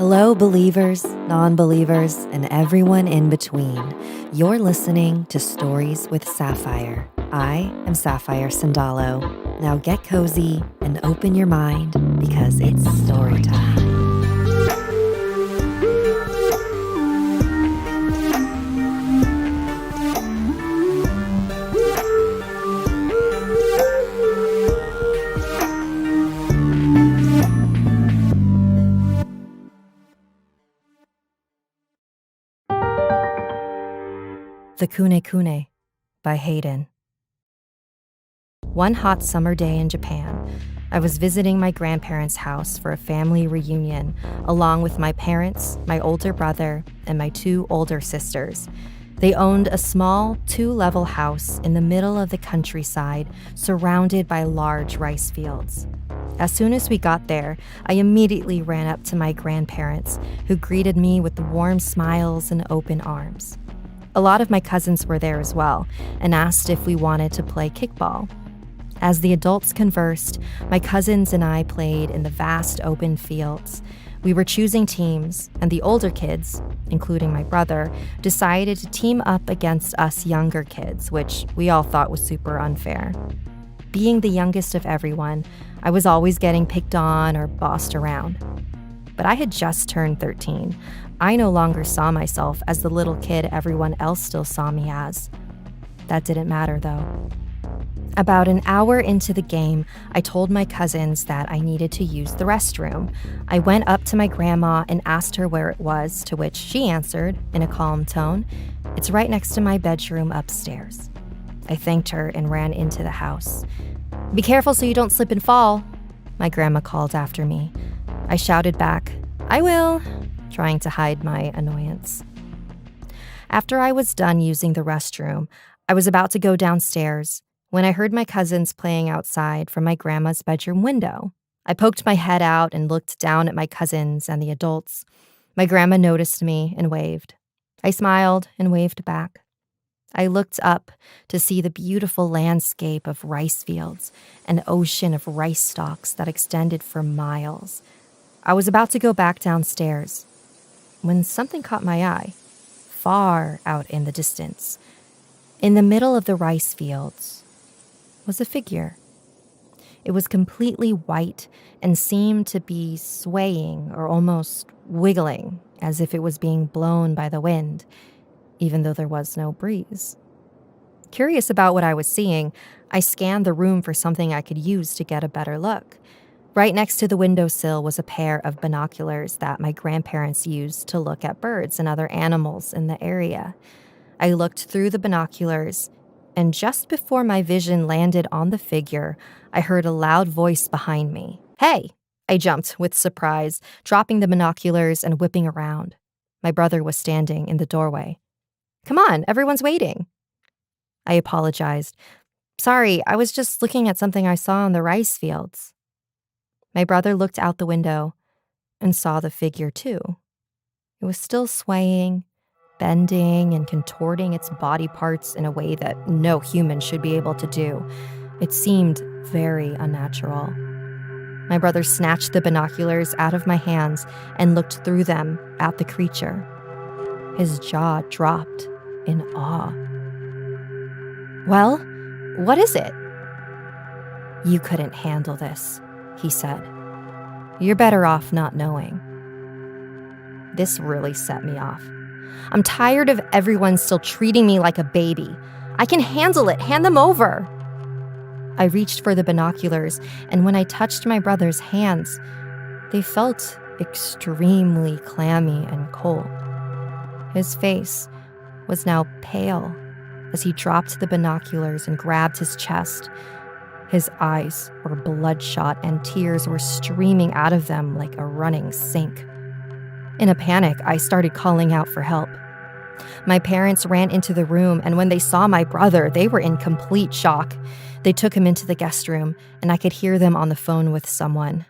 Hello, believers, non-believers, and everyone in between. You're listening to Stories with Saphire. I am Saphire Sandalo. Now get cozy and open your mind because it's story time. The Kune Kune by Hayden. One hot summer day in Japan, I was visiting my grandparents' house for a family reunion, along with my parents, my older brother, and my two older sisters. They owned a small, two-level house in the middle of the countryside, surrounded by large rice fields. As soon as we got there, I immediately ran up to my grandparents, who greeted me with warm smiles and open arms. A lot of my cousins were there as well and asked if we wanted to play kickball. As the adults conversed, my cousins and I played in the vast open fields. We were choosing teams, and the older kids, including my brother, decided to team up against us younger kids, which we all thought was super unfair. Being the youngest of everyone, I was always getting picked on or bossed around. But I had just turned 13. I no longer saw myself as the little kid everyone else still saw me as. That didn't matter, though. About an hour into the game, I told my cousins that I needed to use the restroom. I went up to my grandma and asked her where it was, to which she answered, in a calm tone, "It's right next to my bedroom upstairs." I thanked her and ran into the house. "Be careful so you don't slip and fall," my grandma called after me. I shouted back, "I will," trying to hide my annoyance. After I was done using the restroom, I was about to go downstairs when I heard my cousins playing outside from my grandma's bedroom window. I poked my head out and looked down at my cousins and the adults. My grandma noticed me and waved. I smiled and waved back. I looked up to see the beautiful landscape of rice fields, an ocean of rice stalks that extended for miles. I was about to go back downstairs when something caught my eye, far out in the distance. In the middle of the rice fields was a figure. It was completely white and seemed to be swaying or almost wiggling as if it was being blown by the wind, even though there was no breeze. Curious about what I was seeing, I scanned the room for something I could use to get a better look. Right next to the windowsill was a pair of binoculars that my grandparents used to look at birds and other animals in the area. I looked through the binoculars, and just before my vision landed on the figure, I heard a loud voice behind me. "Hey!" I jumped with surprise, dropping the binoculars and whipping around. My brother was standing in the doorway. "Come on, everyone's waiting." I apologized. "Sorry, I was just looking at something I saw in the rice fields." My brother looked out the window and saw the figure too. It was still swaying, bending, and contorting its body parts in a way that no human should be able to do. It seemed very unnatural. My brother snatched the binoculars out of my hands and looked through them at the creature. His jaw dropped in awe. "Well, what is it?" "You couldn't handle this," he said. "You're better off not knowing." This really set me off. I'm tired of everyone still treating me like a baby. I can handle it. Hand them over. I reached for the binoculars, and when I touched my brother's hands, they felt extremely clammy and cold. His face was now pale as he dropped the binoculars and grabbed his chest. His eyes were bloodshot and tears were streaming out of them like a running sink. In a panic, I started calling out for help. My parents ran into the room, and when they saw my brother, they were in complete shock. They took him into the guest room, and I could hear them on the phone with someone.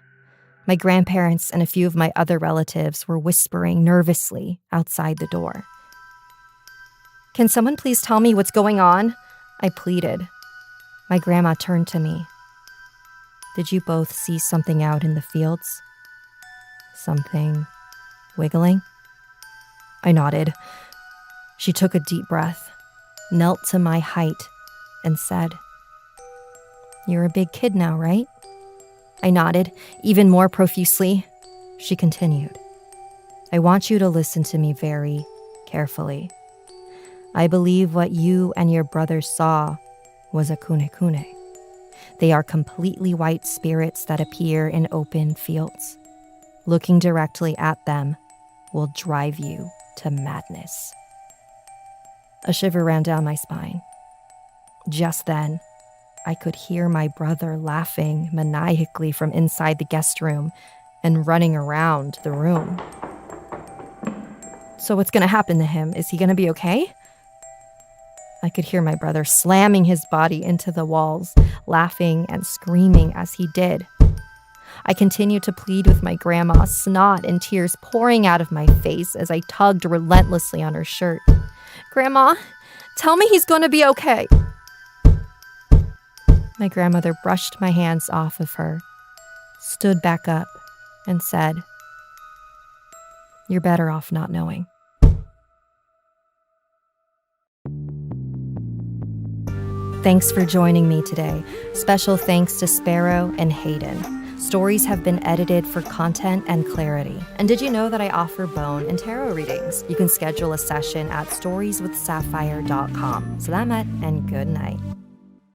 My grandparents and a few of my other relatives were whispering nervously outside the door. "Can someone please tell me what's going on?" I pleaded. My grandma turned to me. "Did you both see something out in the fields?" "Something Wiggling? I nodded. She took a deep breath, knelt to my height, and said, "You're a big kid now, right?" I nodded, even more profusely. She continued, "I want you to listen to me very carefully. I believe what you and your brother saw was a kune-kune. They are completely white spirits that appear in open fields. Looking directly at them will drive you to madness." A shiver ran down my spine. Just then, I could hear my brother laughing maniacally from inside the guest room and running around the room. "So what's going to happen to him? Is he going to be okay?" I could hear my brother slamming his body into the walls, laughing and screaming as he did. I continued to plead with my grandma, snot and tears pouring out of my face as I tugged relentlessly on her shirt. "Grandma, tell me he's going to be okay." My grandmother brushed my hands off of her, stood back up, and said, "You're better off not knowing." Thanks for joining me today. Special thanks to Sparrow and Hayden. Stories have been edited for content and clarity. And did you know that I offer bone and tarot readings? You can schedule a session at storieswithsapphire.com. Salamat and good night.